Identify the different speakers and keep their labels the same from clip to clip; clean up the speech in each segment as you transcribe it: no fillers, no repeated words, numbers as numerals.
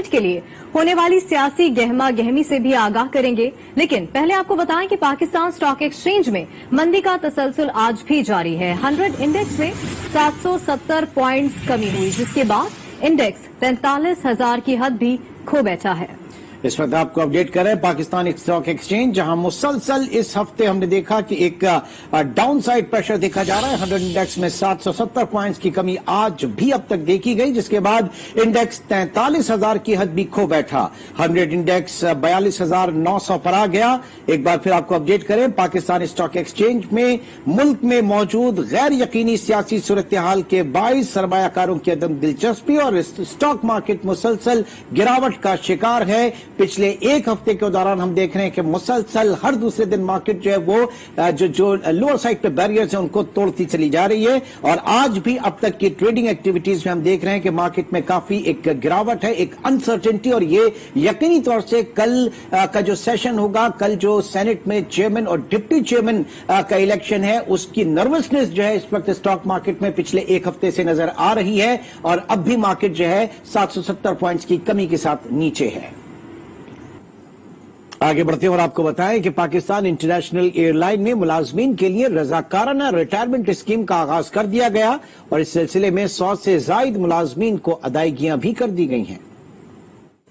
Speaker 1: Market के लिए होने वाली सियासी गहमा गहमी से भी आगाह करेंगे। लेकिन पहले आपको बताएं कि पाकिस्तान स्टॉक एक्सचेंज में मंदी का तसलसल आज भी जारी है। 100 इंडेक्स में 770 पॉइंट्स कमी हुई, जिसके बाद इंडेक्स 43,000 की हद भी खो बैठा है।
Speaker 2: इस वक्त आपको अपडेट कर रहे हैं पाकिस्तान स्टॉक एक्सचेंज, जहां मुसलसल इस हफ्ते हमने देखा कि एक डाउन साइड प्रेशर देखा जा रहा है। 100 इंडेक्स में 770 पॉइंट्स की कमी आज भी अब तक देखी गई, जिसके बाद इंडेक्स 43,000 की हद भी खो बैठा। 100 इंडेक्स 42,900 पर आ गया। एक बार फिर आपको अपडेट करें, पाकिस्तान स्टॉक एक्सचेंज में मुल्क में मौजूद गैर यकीनी सियासी सूरत हाल के बाइस सरमायाकारों की अदम दिलचस्पी और स्टॉक मार्केट मुसलसल गिरावट का शिकार है। पिछले एक हफ्ते के दौरान हम देख रहे हैं कि मुसलसल हर दूसरे दिन मार्केट जो है वो जो लोअर साइड पे बैरियर्स हैं उनको तोड़ती चली जा रही है। और आज भी अब तक की ट्रेडिंग एक्टिविटीज में हम देख रहे हैं कि मार्केट में काफी एक गिरावट है, एक अनसर्टेनिटी। और ये यकीनी तौर से कल का जो सेशन होगा, कल जो सेनेट में चेयरमैन और डिप्टी चेयरमैन का इलेक्शन है, उसकी नर्वसनेस जो है इस वक्त स्टॉक मार्केट में पिछले एक हफ्ते से नजर आ रही है। और अब भी मार्केट जो है 770 पॉइंट्स की कमी के साथ नीचे है। आगे बढ़ते हैं और आपको बताएं कि पाकिस्तान इंटरनेशनल एयरलाइन में मुलाजमीन के लिए रजाकाराना रिटायरमेंट स्कीम का आगाज कर दिया गया और इस सिलसिले में 100 से जायद मुलाजमीन को अदायगियां भी कर दी गई हैं।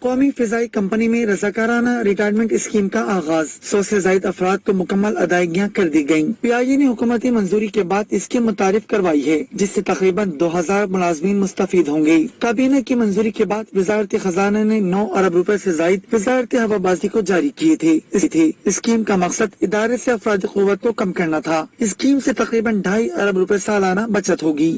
Speaker 3: कौमी फिजाई कंपनी में रजाकाराना रिटायरमेंट स्कीम का आगाज, 100 से जायद अफराद को मुकम्मल अदायगियां कर दी गयी। PIA ने हुकूमती मंजूरी के बाद इसकी मुतारिफ करवाई है, जिससे तकरीबन 2000 मुलाजमीन मुस्तफीद होंगे। काबीना की मंजूरी के बाद वजारत खजाना ने 9 अरब रुपए से जायद वजारत हवाबाजी को जारी किए थे। स्कीम का मकसद इदारे से अफराद क़ुव्वत को कम करना था। स्कीम से तकरीबन 2.5 अरब रुपए सालाना बचत होगी।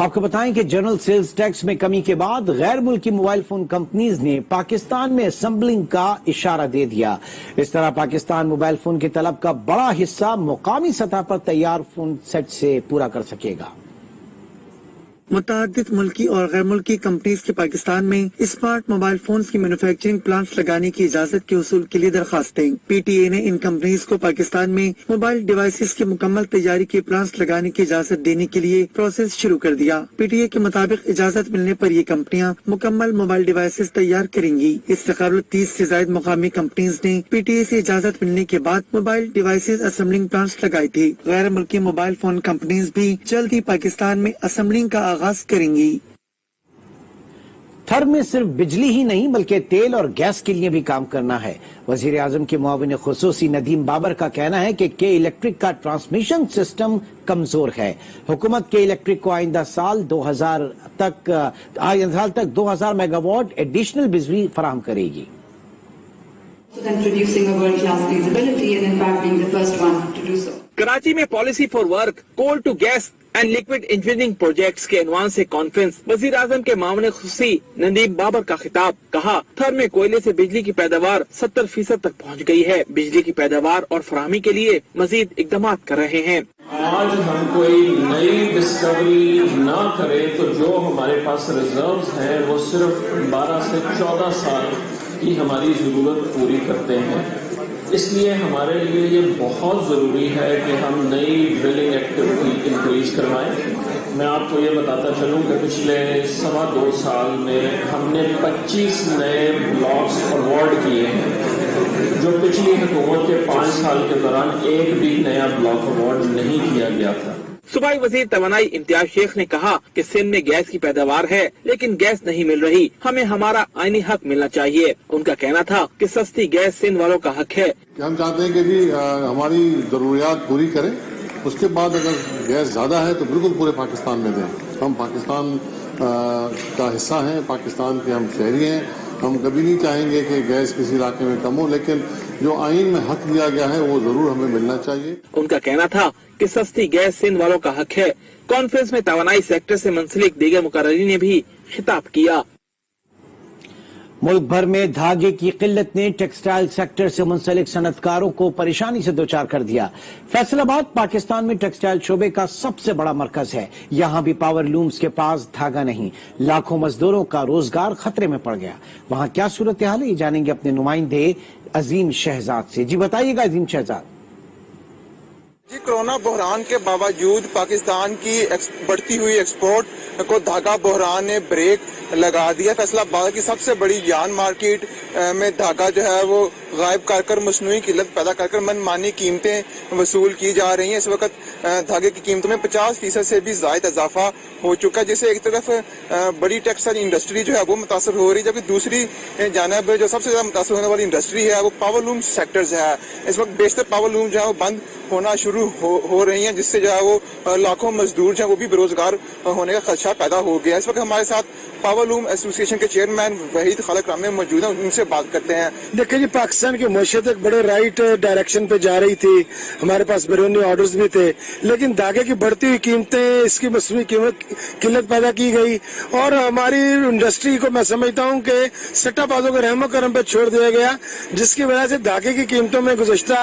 Speaker 2: आपको बताएं कि जनरल सेल्स टैक्स में कमी के बाद गैर मुल्की मोबाइल फोन कंपनीज ने पाकिस्तान में असेंबलिंग का इशारा दे दिया। इस तरह पाकिस्तान मोबाइल फोन की तलब का बड़ा हिस्सा मुकामी सतह पर तैयार फोन सेट से पूरा कर सकेगा।
Speaker 3: मुतादिद मुल्की और गैर मुल्की कंपनीज के पाकिस्तान में स्मार्ट मोबाइल फोन्स की मैन्युफैक्चरिंग प्लांट्स लगाने की इजाजत के उसूल के लिए दरखास्तें। PTA ने इन कंपनीज को पाकिस्तान में मोबाइल डिवाइसेस की मुकम्मल तैयारी के प्लांट्स लगाने की इजाजत देने के लिए प्रोसेस शुरू कर दिया। PTA के मुताबिक इजाजत मिलने पर ये कंपनियां मुकम्मल मोबाइल डिवाइसेस तैयार करेंगी। इससे कबल 30 से ज्यादा मुकामी कंपनीज ने PTA से इजाजत मिलने के बाद मोबाइल डिवाइसेस असेंबलिंग प्लांट्स लगाए थे। गैर मुल्की मोबाइल फोन कंपनीज भी जल्द ही पाकिस्तान में असेंबलिंग का आगाज करेंगी।
Speaker 2: थर में सिर्फ बिजली ही नहीं बल्कि तेल और गैस के लिए भी काम करना है। वजीर आजम के मुआविन खुसूसी नदीम बाबर का कहना है कि के इलेक्ट्रिक का ट्रांसमिशन सिस्टम कमजोर है। हुकूमत के इलेक्ट्रिक को आइंदा साल 2000 तक 2000 मेगावाट एडिशनल बिजली फराहम करेगी।
Speaker 4: कराची में policy for work, coal to gas and liquid engineering projects के एडवांस से कॉन्फ्रेंस। वजीर आजम के मामले खुसूसी नदीम बाबर का खिताब। कहा, थर में कोयले से बिजली की पैदावार 70% तक पहुंच गई है। बिजली की पैदावार और फराहमी के लिए मजीद इकदाम कर रहे हैं।
Speaker 5: आज हम कोई नई डिस्कवरी ना करें तो जो हमारे पास रिजर्व्स हैं वो सिर्फ 12 से 14 साल की हमारी जरूरत पूरी करते हैं। इसलिए हमारे लिए ये बहुत ज़रूरी है कि हम नई ड्रिलिंग एक्टिविटी इंक्रीज करवाएं। मैं आपको ये बताता चलूँ कि पिछले 2.25 साल में हमने 25 नए ब्लॉक्स अवार्ड किए हैं, जो पिछली हुकूमत के 5 साल के दौरान एक भी नया ब्लॉक अवार्ड नहीं किया गया था।
Speaker 4: सूबाई वजीर तवानाई इम्तियाज शेख ने कहा कि सिंध में गैस की पैदावार है लेकिन गैस नहीं मिल रही, हमें हमारा आईनी हक मिलना चाहिए। उनका कहना था कि सस्ती गैस सिंध वालों का हक है।
Speaker 6: हम चाहते हैं कि जी हमारी जरूरियात पूरी करें, उसके बाद अगर गैस ज्यादा है तो बिल्कुल पूरे पाकिस्तान में दें। हम पाकिस्तान का हिस्सा हैं, पाकिस्तान के हम शहरी हैं। हम कभी नहीं चाहेंगे कि गैस किसी इलाके में कम हो, लेकिन जो आईन में हक दिया गया है वो जरूर हमें मिलना चाहिए।
Speaker 4: उनका कहना था कि सस्ती गैस सिंध वालों का हक है। कॉन्फ्रेंस में तवानाई सेक्टर से मुंसलिक दीगर मुकर्ररीन ने भी खिताब किया।
Speaker 2: मुल्क भर में धागे की किल्लत ने टेक्सटाइल सेक्टर से मुंसलिक सनतकारों को परेशानी से दोचार कर दिया। फैसलाबाद पाकिस्तान में टेक्सटाइल शोबे का सबसे बड़ा मरकज है। यहाँ भी पावर लूम्स के पास धागा नहीं, लाखों मजदूरों का रोजगार खतरे में पड़ गया। वहाँ क्या सूरत हाल है, ये जानेंगे अपने नुमाइंदे अजीम शहजाद से। जी बताइएगा अजीम शहजाद।
Speaker 7: جی کورونا بحران کے باوجود پاکستان کی بڑھتی ہوئی ایکسپورٹ کو دھاگا بحران نے بریک لگا دیا. فیصلہ آباد کی سب سے بڑی یان مارکیٹ میں دھاگا جو ہے وہ غائب کر مصنوعی قلت پیدا کر من مانی قیمتیں وصول کی جا رہی ہیں. اس وقت دھاگے کی قیمتوں میں 50% سے بھی زائد اضافہ ہو چکا ہے، جس سے ایک طرف بڑی ٹیکسٹائل انڈسٹری جو ہے وہ متاثر ہو رہی ہے، جبکہ دوسری جانب جو سب سے زیادہ متاثر ہونے والی انڈسٹری ہے وہ پاور لوم سیکٹرز ہے. اس وقت بیشتر پاور لوم جو ہے وہ بند ہونا شروع ہو رہی ہیں، جس سے جو ہے وہ لاکھوں مزدور جو ہیں وہ بھی بے روزگار ہونے کا خدشہ پیدا ہو گیا. اس وقت ہمارے ساتھ پاور لوم ایسوسی ایشن کے چیئرمین وحید خالق رام موجود ہیں، ان سے بات کرتے ہیں.
Speaker 8: دیکھیں جی، پاکستان کی معیشت ایک بڑے رائٹ ڈائریکشن پہ جا رہی تھی، ہمارے پاس بیرونی آرڈرز بھی تھے، لیکن دھاگے کی بڑھتی ہوئی قیمتیں، اس کی مصنوعی قلت پیدا کی گئی اور ہماری انڈسٹری کو میں سمجھتا ہوں کہ سٹہ بازوں کے رحم و کرم پہ چھوڑ دیا گیا، جس کی وجہ سے دھاگے کی قیمتوں میں گزشتہ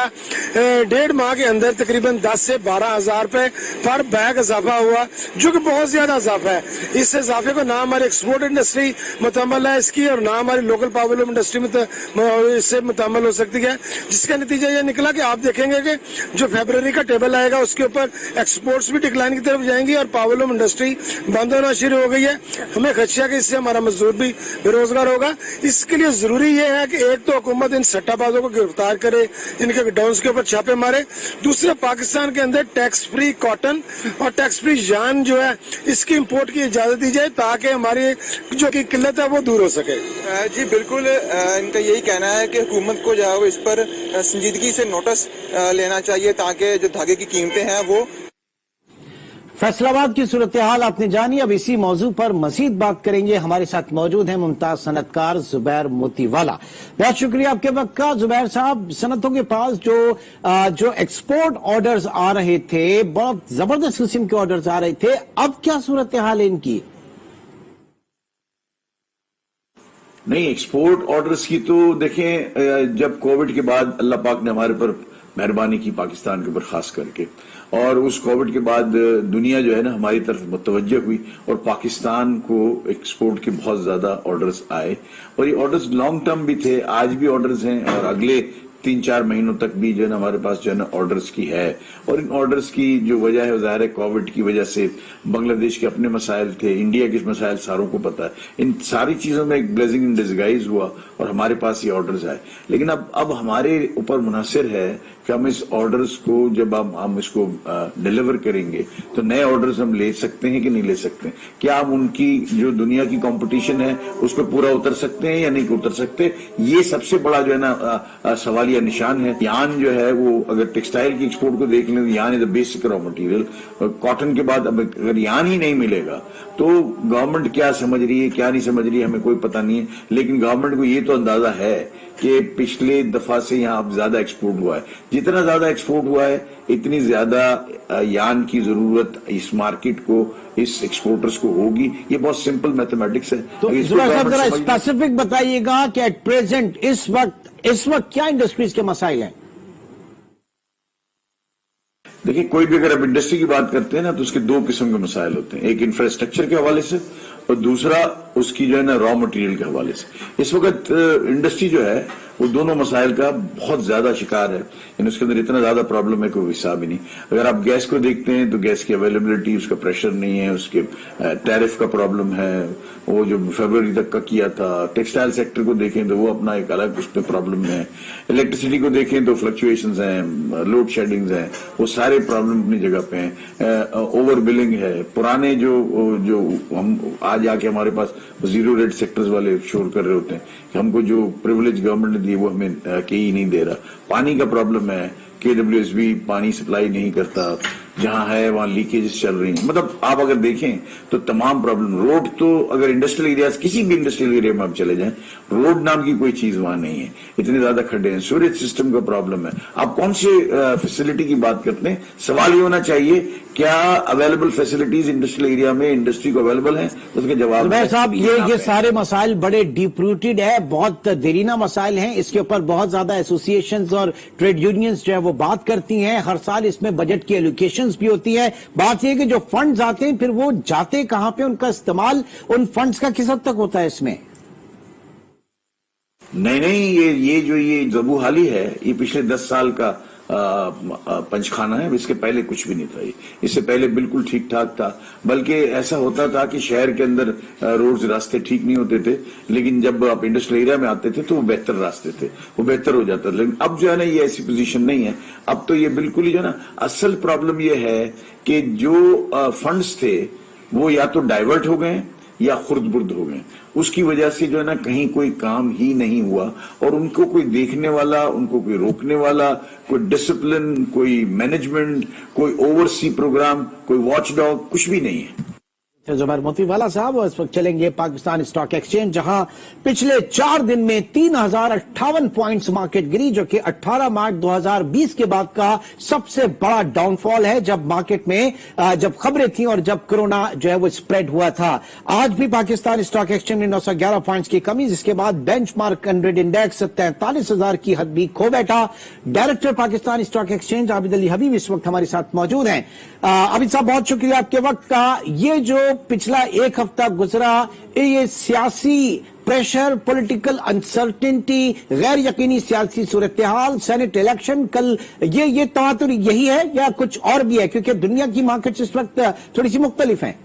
Speaker 8: 1.5 ماہ کے اندر تقریباً 10 سے 12 ہزار روپے پر بیگ اضافہ ہوا، جو کہ بہت زیادہ اضافہ ہے. اس اضافے کو نہ ہماری ایکسپورٹ انڈسٹری متحمل ہے اس کی، اور نہ ہماری لوکل پاور لوم انڈسٹری اس سے متحمل ہو سکتی ہے، جس کا نتیجہ یہ نکلا کہ آپ دیکھیں گے کہ جو فیبرری کا ٹیبل آئے گا اس کے اوپر ایکسپورٹس بھی ڈکلائن کی طرف جائیں گی اور پاور لوم انڈسٹری بند ہونا شروع ہو گئی ہے. ہمیں خدشہ ہے کہ اس سے ہمارا مزدور بھی بے روزگار ہوگا. اس کے لیے ضروری یہ ہے کہ ایک تو حکومت ان سٹہ بازوں کو گرفتار کرے، ان کے ڈاؤنس کے اوپر چھاپے مارے. دوسرے، پاکستان کے اندر ٹیکس فری کاٹن اور ٹیکس فری یان جو ہے اس کی امپورٹ کی اجازت دی جائے تاکہ ہماری جو کی قلت ہے وہ دور ہو سکے.
Speaker 7: جی بالکل، ان کا یہی کہنا ہے کہ حکومت کو جو ہے وہ اس پر سنجیدگی سے نوٹس لینا چاہیے تاکہ جو دھاگے کی قیمتیں ہیں وہ.
Speaker 2: فیصلہ آباد کی صورتحال آپ نے جانی. اب اسی موضوع پر مزید بات کریں گے. ہمارے ساتھ موجود ہیں ممتاز صنعت کار زبیر موتی والا. بہت شکریہ آپ کے وقت کا زبیر صاحب. صنعتوں کے پاس جو ایکسپورٹ آرڈرز آ رہے تھے، بہت زبردست قسم کے آرڈرز آ رہے تھے، اب کیا صورتحال ہے ان کی؟
Speaker 9: نہیں، ایکسپورٹ آرڈرز کی تو دیکھیں، جب کووڈ کے بعد اللہ پاک نے ہمارے پر مہربانی کی پاکستان کے اوپر خاص کر کے، اور اس کووڈ کے بعد دنیا جو ہے نا ہماری طرف متوجہ ہوئی اور پاکستان کو ایکسپورٹ کے بہت زیادہ آرڈرز آئے، اور یہ آرڈرز لانگ ٹرم بھی تھے، آج بھی آرڈرز ہیں اور اگلے 3-4 مہینوں تک بھی جو ہے نا ہمارے پاس جو ہے نا آرڈرز کی ہے. اور ان آرڈرز کی جو وجہ ہے ظاہر ہے کووڈ کی وجہ سے بنگلہ دیش کے اپنے مسائل تھے، انڈیا کے مسائل ساروں کو پتا ہے. ان ساری چیزوں میں ایک بلیسنگ ان ڈسگائز ہوا اور ہمارے پاس یہ آرڈرز آئے. لیکن اب ہمارے اوپر منحصر ہے کہ ہم اس آرڈرز کو جب ہم اس کو ڈیلیور کریں گے تو نئے آرڈرز ہم لے سکتے ہیں کہ نہیں لے سکتے، کیا ہم ان کی جو دنیا کی کمپٹیشن ہے اس پہ پورا اتر سکتے ہیں یا نہیں اتر سکتے. یہ سب سے بڑا جو ہے نا سوالیہ نشان ہے. یان جو ہے وہ اگر ٹیکسٹائل کی ایکسپورٹ کو دیکھ لیں تو yarn is a basic raw material. Cotton کے بعد اب اگر یان ہی نہیں ملے گا تو گورنمنٹ کیا سمجھ رہی ہے کیا نہیں سمجھ رہی ہے ہمیں کوئی پتہ نہیں ہے. لیکن گورنمنٹ کو یہ تو اندازہ ہے کہ پچھلے دفعہ سے یہاں اب زیادہ ایکسپورٹ ہوا ہے. جتنا زیادہ ایکسپورٹ ہوا ہے اتنی زیادہ یان کی ضرورت اس مارکیٹ کو، اس ایکسپورٹرز کو ہوگی. یہ بہت سمپل میتھمیٹکس ہے.
Speaker 2: تو صاحب ذرا اسپیسیفک بتائیے گا کہ ایٹ پریزنٹ اس وقت کیا انڈسٹریز کے مسائل ہیں؟
Speaker 9: دیکھیں، کوئی بھی اگر اب انڈسٹری کی بات کرتے ہیں نا تو اس کے 2 قسم کے مسائل ہوتے ہیں، ایک انفراسٹرکچر کے حوالے سے اور دوسرا اس کی جو ہے نا را مٹیریل کے حوالے سے. اس وقت انڈسٹری جو ہے وہ دونوں مسائل کا بہت زیادہ شکار ہے. یعنی اس کے اندر اتنا زیادہ پرابلم ہے کوئی حساب ہی نہیں. اگر آپ گیس کو دیکھتے ہیں تو گیس کی اویلیبلٹی، اس کا پریشر نہیں ہے، اس کے ٹیرف کا پرابلم ہے، وہ جو فیبرری تک کا کیا تھا. ٹیکسٹائل سیکٹر کو دیکھیں تو وہ اپنا ایک الگ اس پہ پرابلم ہے. الیکٹریسٹی کو دیکھیں تو فلکچویشنز ہیں، لوڈ شیڈنگز ہیں، وہ سارے پرابلم اپنی جگہ پہ ہیں. اوور بلنگ ہے. پرانے جو ہم آج آ کے ہمارے پاس زیرو ریٹ سیکٹرز والے شور کر رہے ہوتے ہیں کہ ہم کو جو پریولیج گورنمنٹ نے دی وہ ہمیں کہیں نہیں دے رہا. پانی کا پرابلم ہے، KWSB پانی سپلائی نہیں کرتا، جہاں ہے وہاں لیکیجز چل رہی ہیں. مطلب آپ اگر دیکھیں تو تمام پرابلم. روڈ تو اگر انڈسٹریل ایریاز کسی بھی انڈسٹریل ایریا میں آپ چلے جائیں، روڈ نام کی کوئی چیز وہاں نہیں ہے. اتنے زیادہ کھڈے ہیں. سوریج سسٹم کا پرابلم ہے. آپ کون سے فیسلٹی کی بات کرتے ہیں؟ سوال یہ ہونا چاہیے کیا اویلیبل فیسلٹیز انڈسٹریل ایریا میں انڈسٹری کو اویلیبل ہیں؟ اس کے جواب
Speaker 2: زبیر صاحب، یہ سارے مسائل بڑے ڈیپ روٹڈ ہے، بہت دیرینہ مسائل ہیں. اس کے اوپر بہت زیادہ ایسوسیشنز اور ٹریڈ یونینز جو ہے وہ بات کرتی ہیں. ہر سال اس میں بجٹ کی ایلوکیشنز بھی ہوتی ہے. بات یہ کہ جو فنڈز آتے ہیں پھر وہ جاتے کہاں پہ، ان کا استعمال ان فنڈز کا کس حد تک ہوتا ہے اس میں؟
Speaker 9: نہیں، یہ جو زبو حالی ہے یہ پچھلے 10 سال کا पंचखाना है, इसके पहले कुछ भी नहीं था। इससे पहले बिल्कुल ठीक ठाक था, बल्कि ऐसा होता था कि शहर के अंदर रोड्स रास्ते ठीक नहीं होते थे, लेकिन जब आप इंडस्ट्रियल एरिया में आते थे तो वो बेहतर रास्ते थे, वो बेहतर हो जाता था। लेकिन अब जो है ना, ये ऐसी पोजीशन नहीं है। अब तो ये बिल्कुल ही जो है ना, असल प्रॉब्लम ये है कि जो फंड्स थे वो या तो डाइवर्ट हो गए या खुर्द-बुर्द हो गए। उसकी वजह से जो है ना, कहीं कोई काम ही नहीं हुआ, और उनको कोई देखने वाला, उनको कोई रोकने वाला, कोई डिसिप्लिन, कोई मैनेजमेंट, कोई ओवरसी प्रोग्राम, कोई वॉचडॉग, कुछ भी नहीं है।
Speaker 2: जुबैर मोतीवाला साहब इस वक्त चलेंगे पाकिस्तान स्टॉक एक्सचेंज, जहां पिछले 4 दिन में 3058 पॉइंट्स मार्केट गिरी, जो कि 18 मार्च 2020 के बाद का सबसे बड़ा डाउनफॉल है, जब मार्केट में जब खबरें थी और जब कोरोना जो है वो स्प्रेड हुआ था। आज भी पाकिस्तान स्टॉक एक्सचेंज में 911 पॉइंट्स की कमी, जिसके बाद बेंचमार्क 100 इंडेक्स 43,000 की हद भी खो बैठा। Director Pakistan stock exchange Abid Ali Habib इस वक्त हमारे साथ मौजूद हैं। आबिद साहब, बहुत शुक्रिया आपके वक्त का। ये जो पिछला एक हफ्ता गुजरा, ये सियासी प्रेशर, पॉलिटिकल अनसर्टेनिटी, गैर यकीनी सियासी सूरत हाल, सेनेट इलेक्शन कल, ये तवातुर यही है या कुछ और भी है? क्योंकि दुनिया की मार्केट्स इस वक्त थोड़ी सी मुख्तलिफ हैं।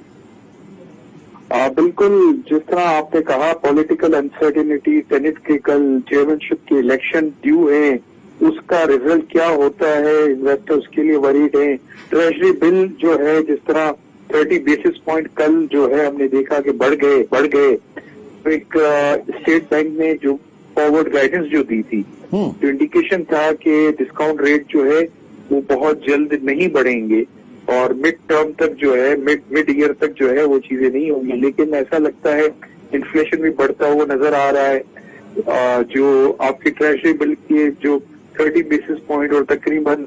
Speaker 10: बिल्कुल, जिस तरह आपने कहा, पॉलिटिकल अनसर्टेनिटी, सेनेट के कल चेयरमैनशिप के इलेक्शन ड्यू है, उसका रिजल्ट क्या होता है, इन्वेस्टर्स के लिए वरीड है। ट्रेजरी बिल जो है, जिस तरह 30 बेसिस पॉइंट कल जो है हमने देखा कि बढ़ गए। तो एक स्टेट बैंक ने जो फॉरवर्ड गाइडेंस जो दी थी, जो इंडिकेशन था कि डिस्काउंट रेट जो है वो बहुत जल्द नहीं बढ़ेंगे और मिड टर्म तक जो है, मिड ईयर तक जो है वो चीजें नहीं होंगी। लेकिन ऐसा लगता है इन्फ्लेशन भी बढ़ता हुआ नजर आ रहा है। जो आपकी ट्रेजरी बिल की जो 30 बेसिस पॉइंट और तकरीबन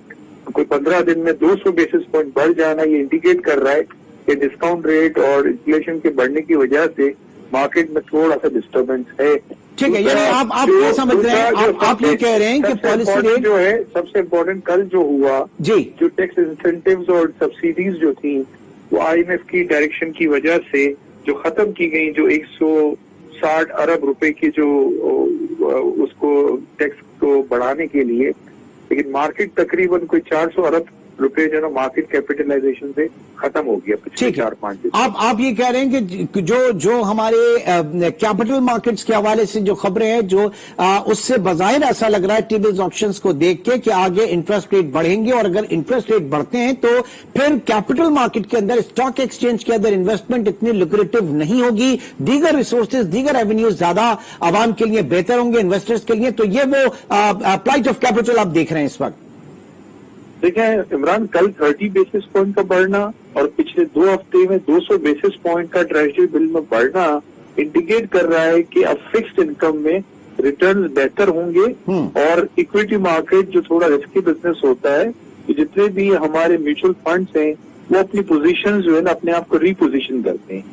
Speaker 10: कोई 15 दिन में 200 बेसिस पॉइंट बढ़ जाना, ये इंडिकेट कर रहा है कि डिस्काउंट रेट और इन्फ्लेशन के बढ़ने की वजह से मार्केट में थोड़ा सा डिस्टर्बेंस है।
Speaker 2: ठीक है, यानी आप क्या समझ रहे हैं? आप ये कह रहे हैं कि पॉलिसी रेट
Speaker 10: जो है, सबसे इम्पोर्टेंट कल जो हुआ
Speaker 2: जी,
Speaker 10: जो टैक्स इंसेंटिव्स और सब्सिडीज जो थी, वो IMF की डायरेक्शन की वजह से जो खत्म की गई, जो 160 अरब रुपए की जो उसको टैक्स को बढ़ाने के लिए, लेकिन मार्केट तकरीबन कोई 400 अरब रुपए जो ना मार्केट कैपिटलाइजेशन से खत्म हो गया पिछले 4-5 दिन।
Speaker 2: आप ये कह रहे हैं कि जो हमारे कैपिटल मार्केट्स के हवाले से जो खबरें हैं, जो उससे बज़ाहिर ऐसा लग रहा है टी-बिल्स ऑप्शंस को देख के कि आगे इंटरेस्ट रेट बढ़ेंगे, और अगर इंटरेस्ट रेट बढ़ते हैं तो फिर कैपिटल मार्केट के अंदर, स्टॉक एक्सचेंज के अंदर इन्वेस्टमेंट इतनी लुक्रेटिव नहीं होगी, दीगर रिसोर्सेज, दीगर रेवेन्यूज ज्यादा आवाम के लिए बेहतर होंगे, इन्वेस्टर्स के लिए। तो ये वो फ्लाइट ऑफ कैपिटल आप देख रहे हैं इस वक्त?
Speaker 10: देखें इमरान, कल 30 बेसिस पॉइंट का बढ़ना और पिछले 2 हफ्ते में 200 बेसिस पॉइंट का ट्रेजरी बिल में बढ़ना इंडिकेट कर रहा है कि अब फिक्स्ड इनकम में रिटर्न्स बेहतर होंगे। और इक्विटी मार्केट जो थोड़ा रिस्की बिजनेस होता है, कि जितने भी हमारे म्यूचुअल फंड्स हैं वो अपनी पोजीशन जो है ना अपने आप को रीपोजिशन करते हैं,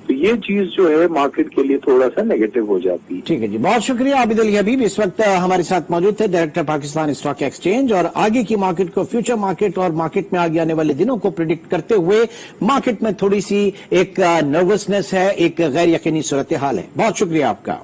Speaker 10: तो ये चीज जो है मार्केट के लिए थोड़ा सा नेगेटिव हो जाती है।
Speaker 2: ठीक है जी, बहुत शुक्रिया। आबिद अली हबीब इस वक्त हमारे साथ मौजूद थे, डायरेक्टर पाकिस्तान स्टॉक एक्सचेंज। और आगे की मार्केट को, फ्यूचर मार्केट और मार्केट में आगे आने वाले दिनों को प्रिडिक्ट करते हुए, मार्केट में थोड़ी सी एक नर्वसनेस है, एक गैर यकीनी सूरत हाल है। बहुत शुक्रिया आपका।